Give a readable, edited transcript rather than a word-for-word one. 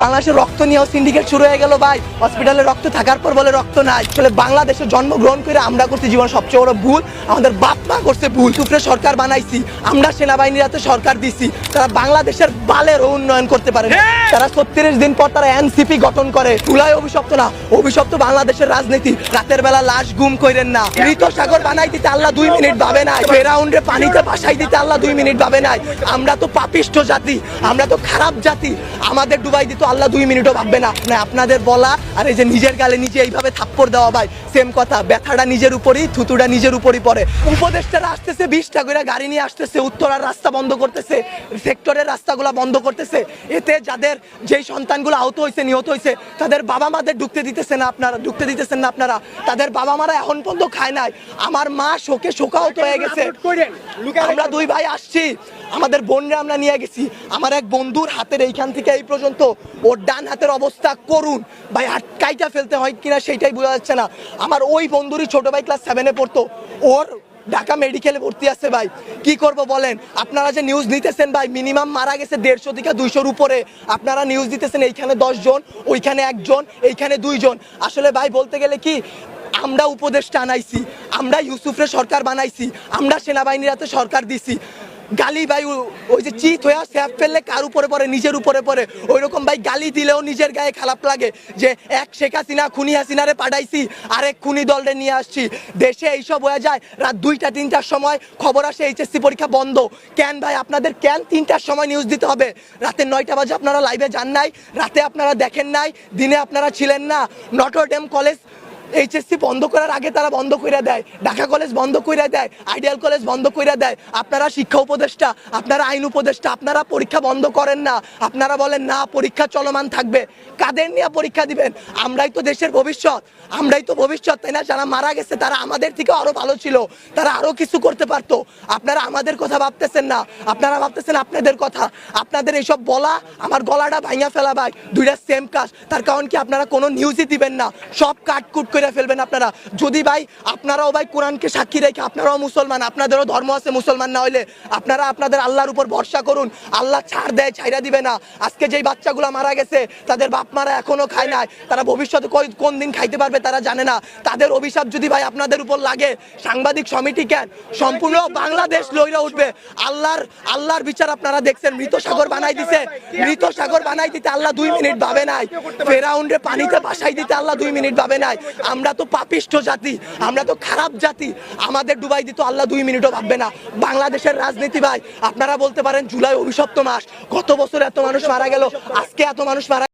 বাংলাদেশে রক্ত নিয়েও সিন্ডিকেট শুরু হয়ে গেল ভাই। হসপিটালে রক্ত থাকার পর বলে রক্ত নাই। আসলে বাংলাদেশে জন্মগ্রহণ করে আমরা করছি জীবন সবচেয়ে বড় ভুল। আমাদের বাপ মা করছে ভুল। টুকরে সরকার বানাইছি, আমরা সেনাবাহিনীর হাতে সরকার দিছি, তারা বাংলাদেশের বালের উন্নয়ন করতে পারে না। তারা 36 দিন পর তারা এনসিপি গঠন করে। চুলাই অভিশপ্ত না, অভিশপ্ত বাংলাদেশের রাজনীতি। রাতের বেলা লাশ গুম কইরেন না। মৃত সাগর বানাই দিতে আল্লাহ 2 মিনিট ভাবে নাই। ফেরাউনরে পানিতে ভাসাই দিতে আল্লাহ 2 মিনিট ভাবে নাই। আমরা তো পাপিষ্ঠ জাতি, আমরা তো খারাপ জাতি। আমাদের ডুবাই দিত আল্লাহ 2 মিনিটও ভাববে না। আপনাদের বলা আর এই যে নিজের গালে নিজে এইভাবে থাপ্পড় দেওয়া ভাই সেম কথা। ব্যথাটা নিজের উপরই, থুতুটা নিজের উপরই পড়ে। উপদেষ্টারা আসতেছে 20টা করে গাড়ি নিয়ে আসতেছে, উত্তরার রাস্তা বন্ধ করতেছে, সেক্টরের রাস্তাগুলো বন্ধ করতেছে। এতে যাদের যেই সন্তানগুলো আহত হয়েছে, নিহত হয়েছে, তাদের বাবা মাদের ঢুকতে দিতেছেন না আপনারা। তাদের বাবা মারা এখন পর্যন্ত খায় নাই। আমার মা শোকে শোকাহত হয়ে গেছে। আমরা 2 ভাই আসছি, আমাদের বোনরা আমরা নিয়ে গেছি। আমার এক বন্ধুর হাতের এইখান থেকে এই পর্যন্ত ওর ডান হাতের অবস্থা করুন ভাই, হাত কাইটা ফেলতে হয় কিনা সেইটাই বোঝা যাচ্ছে না। আমার ওই বন্ধুরই ছোট ভাই ক্লাস 7-এ পড়তো, ওর ঢাকা মেডিকেলে ভর্তি আছে ভাই। কি করব বলেন? আপনারা যে নিউজ নিতেছেন ভাই, মিনিমাম মারা গেছে 150 থেকে 200-র উপরে। আপনারা নিউজ দিতেছেন এইখানে 10 জন, ওইখানে 1 জন, এইখানে 2 জন। আসলে ভাই বলতে গেলে কি, আমরা উপদেষ্টা আনাইছি, আমরা ইউসুফরে সরকার বানাইছি, আমরা সেনাবাহিনীর হাতে সরকার দিছি। গালি ভাই ওই যে চিত হয়ে স্যাপ ফেললে কার উপরে পড়ে? নিজের উপরে পড়ে। ওই রকম ভাই গালি দিলেও নিজের গায়ে খারাপ লাগে যে এক শেখ হাসিনা খুনি হাসিনারে পাঠাইছি, আরেক খুনি দলরে নিয়ে আসছি। দেশে এইসব হয়ে যায়। রাত 2টা-3টার সময় খবর আসে এইচএসসি পরীক্ষা বন্ধ। কেন ভাই আপনাদের, কেন 3টার সময় নিউজ দিতে হবে? রাতে 9টা বাজে আপনারা লাইভে যান নাই, রাতে আপনারা দেখেন নাই, দিনে আপনারা ছিলেন না। নটরডেম কলেজ এইচএসসি বন্ধ করার আগে তারা বন্ধ করে দেয়, ঢাকা কলেজ বন্ধ করে দেয়, আইডিয়াল কলেজ বন্ধ করে দেয়। আপনারা শিক্ষা উপদেষ্টা, আপনারা আইন উপদেষ্টা, আপনারা পরীক্ষা বন্ধ করেন না। আপনারা বলেন না পরীক্ষা চলমান থাকবে। কাদের নিয়ে পরীক্ষা দিবেন? আমরাই তো দেশের ভবিষ্যৎ, আমরাই তো ভবিষ্যৎ, তাই না? যারা মারা গেছে তারা আমাদের থেকে আরো ভালো ছিল, তারা আরো কিছু করতে পারতো। আপনারা আমাদের কথা ভাবতেছেন না, আপনারা ভাবতেছেন আপনাদের কথা। আপনাদের এইসব বলা আমার গলাটা ভাঙা ফেলা ভাই, 2টা সেম কাজ। তার কারণ কি, আপনারা কোনো নিউজই দিবেন না, সব কাটকুট করে ফেলবেন আপনারা। যদি ভাই আপনারাও ভাই কোরআনকে সাক্ষী রেখে, আপনারাও মুসলমান, আপনাদেরও ধর্ম আছে, মুসলমান না হইলে আপনারা আপনাদের আল্লাহর উপর ভরসা করুন। আল্লাহ ছাড় দেয়, ছাইরা দিবে না। আজকে যেই বাচ্চাগুলো মারা গেছে তাদের বাপ মারা এখনো খায় নাই, তারা ভবিষ্যতে কোন দিন খাইতে পারবে তারা জানে না। তাদের অভিশাপ যদি ভাই আপনাদের উপর লাগে, সাংবাদিক সমিতি কেন, সম্পূর্ণ বাংলাদেশ লইরা উঠবে। আল্লাহর বিচার আপনারা দেখছেন। মৃত সাগর বানাই দিতে আল্লাহ 2 মিনিট ভাবে নাই। ফেরাউনরে পানিতে ভাসাই দিতে আল্লাহ 2 মিনিট ভাবে নাই। আমরা তো পাপিষ্ঠ জাতি, আমরা তো খারাপ জাতি। আমাদের ডুবাই দিত আল্লাহ 2 মিনিটও ভাববে না। বাংলাদেশের রাজনীতি ভাই, আপনারা বলতে পারেন জুলাই অভিশপ্ত মাস, গত বছর এত মানুষ মারা গেল, আজকে এত মানুষ মারা